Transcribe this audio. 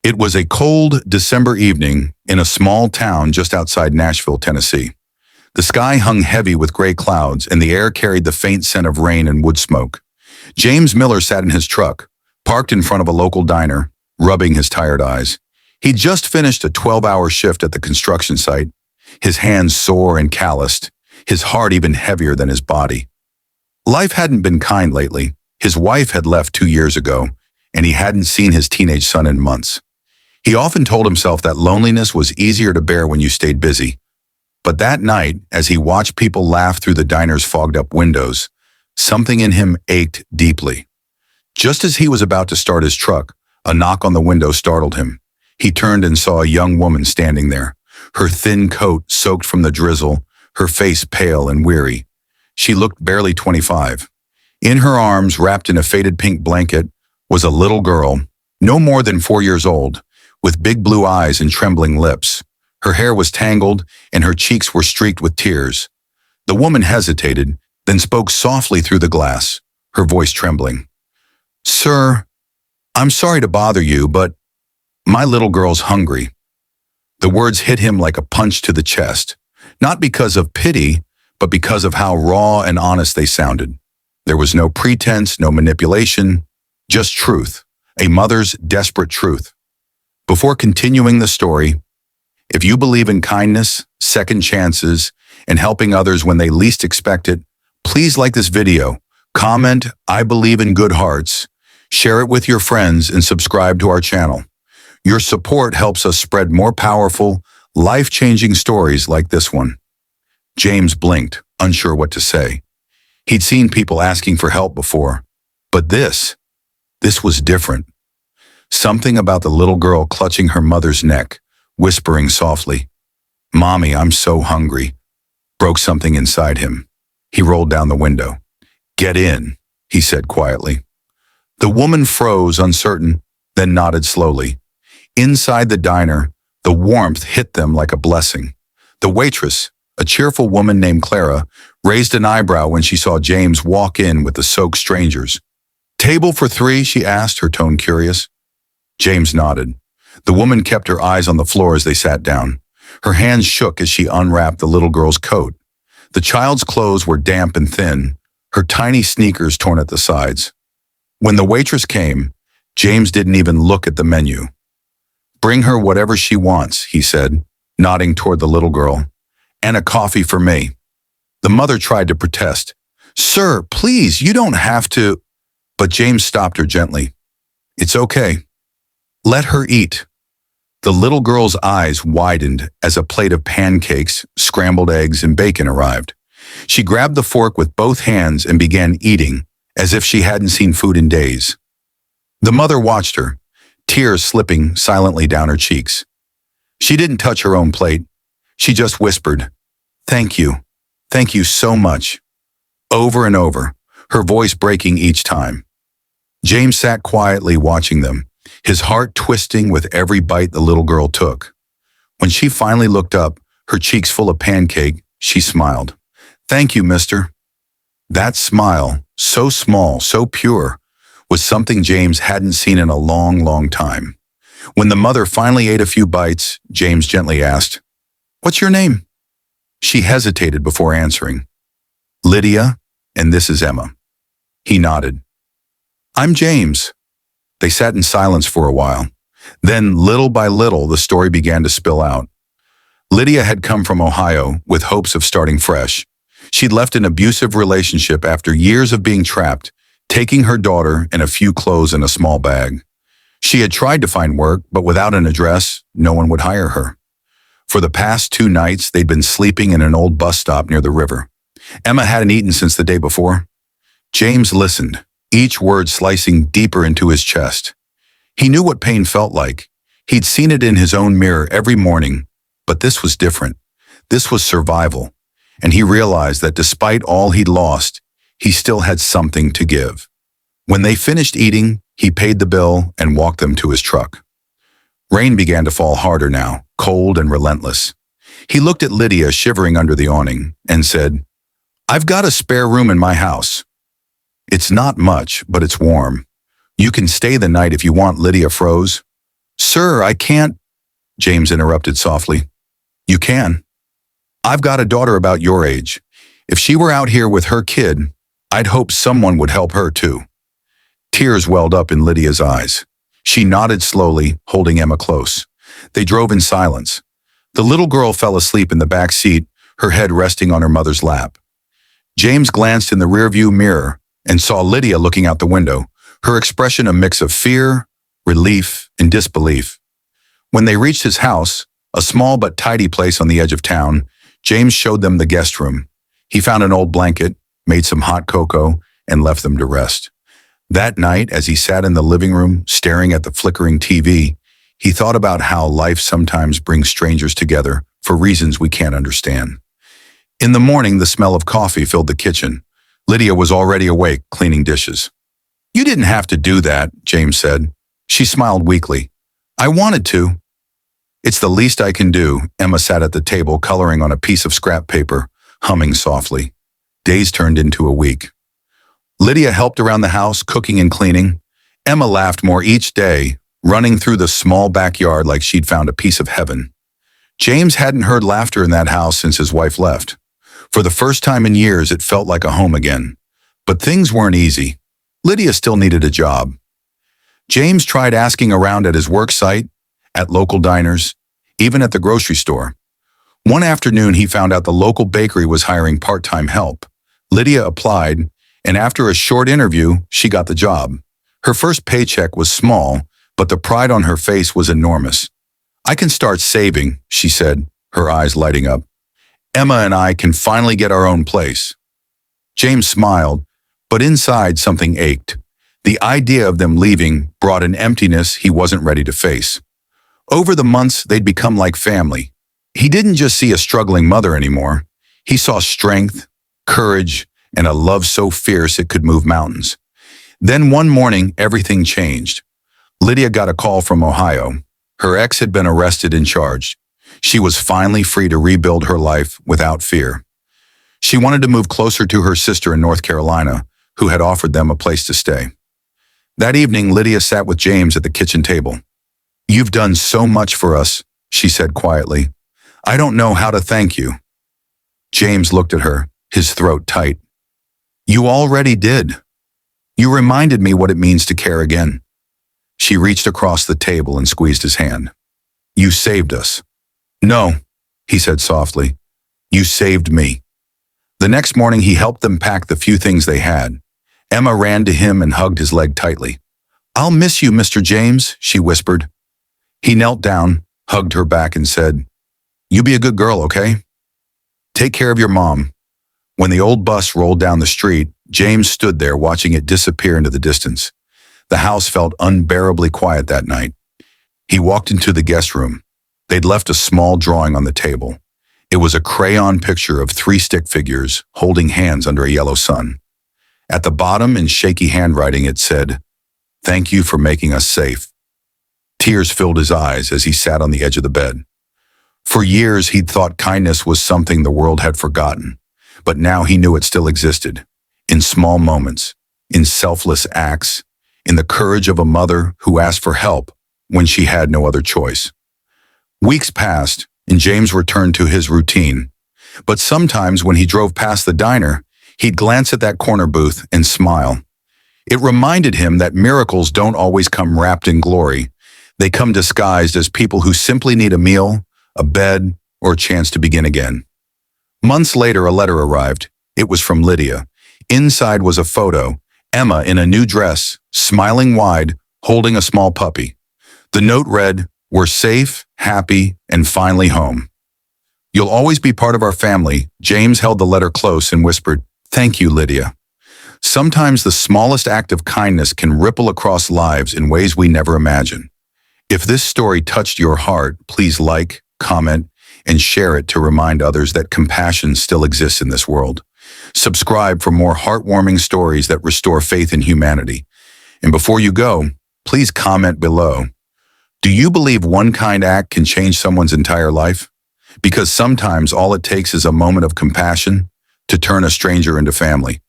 It was a cold December evening in a small town just outside Nashville, Tennessee. The sky hung heavy with gray clouds, and the air carried the faint scent of rain and wood smoke. James Miller sat in his truck, parked in front of a local diner, rubbing his tired eyes. He'd just finished a 12-hour shift at the construction site, his hands sore and calloused, his heart even heavier than his body. Life hadn't been kind lately. His wife had left 2 years ago, and he hadn't seen his teenage son in months. He often told himself that loneliness was easier to bear when you stayed busy. But that night, as he watched people laugh through the diner's fogged-up windows, something in him ached deeply. Just as he was about to start his truck, a knock on the window startled him. He turned and saw a young woman standing there, her thin coat soaked from the drizzle, her face pale and weary. She looked barely 25. In her arms, wrapped in a faded pink blanket, was a little girl, no more than 4 years old, with big blue eyes and trembling lips. Her hair was tangled, and her cheeks were streaked with tears. The woman hesitated, then spoke softly through the glass, her voice trembling. "Sir, I'm sorry to bother you, but my little girl's hungry." The words hit him like a punch to the chest, not because of pity, but because of how raw and honest they sounded. There was no pretense, no manipulation, just truth, a mother's desperate truth. Before continuing the story, if you believe in kindness, second chances, and helping others when they least expect it, please like this video, comment, "I believe in good hearts," share it with your friends, and subscribe to our channel. Your support helps us spread more powerful, life-changing stories like this one. James blinked, unsure what to say. He'd seen people asking for help before, but this was different. Something about the little girl clutching her mother's neck, whispering softly, "Mommy, I'm so hungry," broke something inside him. He rolled down the window. "Get in," he said quietly. The woman froze, uncertain, then nodded slowly. Inside the diner, the warmth hit them like a blessing. The waitress, a cheerful woman named Clara, raised an eyebrow when she saw James walk in with the soaked strangers. "Table for 3, she asked, her tone curious. James nodded. The woman kept her eyes on the floor as they sat down. Her hands shook as she unwrapped the little girl's coat. The child's clothes were damp and thin, her tiny sneakers torn at the sides. When the waitress came, James didn't even look at the menu. "Bring her whatever she wants," he said, nodding toward the little girl. "And a coffee for me." The mother tried to protest. "Sir, please, you don't have to." But James stopped her gently. "It's okay. Let her eat." The little girl's eyes widened as a plate of pancakes, scrambled eggs, and bacon arrived. She grabbed the fork with both hands and began eating, as if she hadn't seen food in days. The mother watched her, tears slipping silently down her cheeks. She didn't touch her own plate. She just whispered, "Thank you. Thank you so much." Over and over, her voice breaking each time. James sat quietly watching them, his heart twisting with every bite the little girl took. When she finally looked up, her cheeks full of pancake, she smiled. "Thank you, mister." That smile, so small, so pure, was something James hadn't seen in a long, long time. When the mother finally ate a few bites, James gently asked, "What's your name?" She hesitated before answering. "Lydia, and this is Emma." He nodded. "I'm James." They sat in silence for a while. Then, little by little, the story began to spill out. Lydia had come from Ohio with hopes of starting fresh. She'd left an abusive relationship after years of being trapped, taking her daughter and a few clothes in a small bag. She had tried to find work, but without an address, no one would hire her. For the past 2 nights, they'd been sleeping in an old bus stop near the river. Emma hadn't eaten since the day before. James listened, each word slicing deeper into his chest. He knew what pain felt like. He'd seen it in his own mirror every morning, but this was different. This was survival, and he realized that despite all he'd lost, he still had something to give. When they finished eating, he paid the bill and walked them to his truck. Rain began to fall harder now, cold and relentless. He looked at Lydia shivering under the awning and said, "I've got a spare room in my house. It's not much, but it's warm. You can stay the night if you want." Lydia froze. Sir, I can't, James interrupted softly. You can. I've got a daughter about your age. If she were out here with her kid, I'd hope someone would help her too. Tears welled up in Lydia's eyes. She nodded slowly, holding Emma close. They drove in silence. The little girl fell asleep in the back seat, her head resting on her mother's lap. James glanced in the rearview mirror and saw Lydia looking out the window, her expression a mix of fear, relief, and disbelief. When they reached his house, a small but tidy place on the edge of town, James showed them the guest room. He found an old blanket, made some hot cocoa, and left them to rest. That night, as he sat in the living room, staring at the flickering TV, he thought about how life sometimes brings strangers together for reasons we can't understand. In the morning, the smell of coffee filled the kitchen. Lydia was already awake, cleaning dishes. You didn't have to do that, James said. She smiled weakly. I wanted to. It's the least I can do. Emma sat at the table, coloring on a piece of scrap paper, humming softly. Days turned into a week. Lydia helped around the house, cooking and cleaning. Emma laughed more each day, running through the small backyard like she'd found a piece of heaven. James hadn't heard laughter in that house since his wife left. For the first time in years, it felt like a home again. But things weren't easy. Lydia still needed a job. James tried asking around at his work site, at local diners, even at the grocery store. One afternoon, he found out the local bakery was hiring part-time help. Lydia applied, and after a short interview, she got the job. Her first paycheck was small, but the pride on her face was enormous. I can start saving, she said, her eyes lighting up. Emma and I can finally get our own place. James smiled, but inside something ached. The idea of them leaving brought an emptiness he wasn't ready to face. Over the months, they'd become like family. He didn't just see a struggling mother anymore. He saw strength, courage, and a love so fierce it could move mountains. Then one morning, everything changed. Lydia got a call from Ohio. Her ex had been arrested and charged. She was finally free to rebuild her life without fear. She wanted to move closer to her sister in North Carolina, who had offered them a place to stay. That evening, Lydia sat with James at the kitchen table. You've done so much for us, she said quietly. I don't know how to thank you. James looked at her, his throat tight. You already did. You reminded me what it means to care again. She reached across the table and squeezed his hand. You saved us. No, he said softly. You saved me. The next morning, he helped them pack the few things they had. Emma ran to him and hugged his leg tightly. I'll miss you, Mr. James, she whispered. He knelt down, hugged her back and said, You be a good girl, okay? Take care of your mom. When the old bus rolled down the street, James stood there watching it disappear into the distance. The house felt unbearably quiet that night. He walked into the guest room. They'd left a small drawing on the table. It was a crayon picture of 3 stick figures holding hands under a yellow sun. At the bottom, in shaky handwriting, it said, Thank you for making us safe. Tears filled his eyes as he sat on the edge of the bed. For years, he'd thought kindness was something the world had forgotten, but now he knew it still existed, in small moments, in selfless acts, in the courage of a mother who asked for help when she had no other choice. Weeks passed, and James returned to his routine. But sometimes when he drove past the diner, he'd glance at that corner booth and smile. It reminded him that miracles don't always come wrapped in glory. They come disguised as people who simply need a meal, a bed, or a chance to begin again. Months later, a letter arrived. It was from Lydia. Inside was a photo, Emma in a new dress, smiling wide, holding a small puppy. The note read, We're safe, happy, and finally home. You'll always be part of our family. James held the letter close and whispered, Thank you, Lydia. Sometimes the smallest act of kindness can ripple across lives in ways we never imagine. If this story touched your heart, please like, comment, and share it to remind others that compassion still exists in this world. Subscribe for more heartwarming stories that restore faith in humanity. And before you go, please comment below. Do you believe one kind act can change someone's entire life? Because sometimes all it takes is a moment of compassion to turn a stranger into family.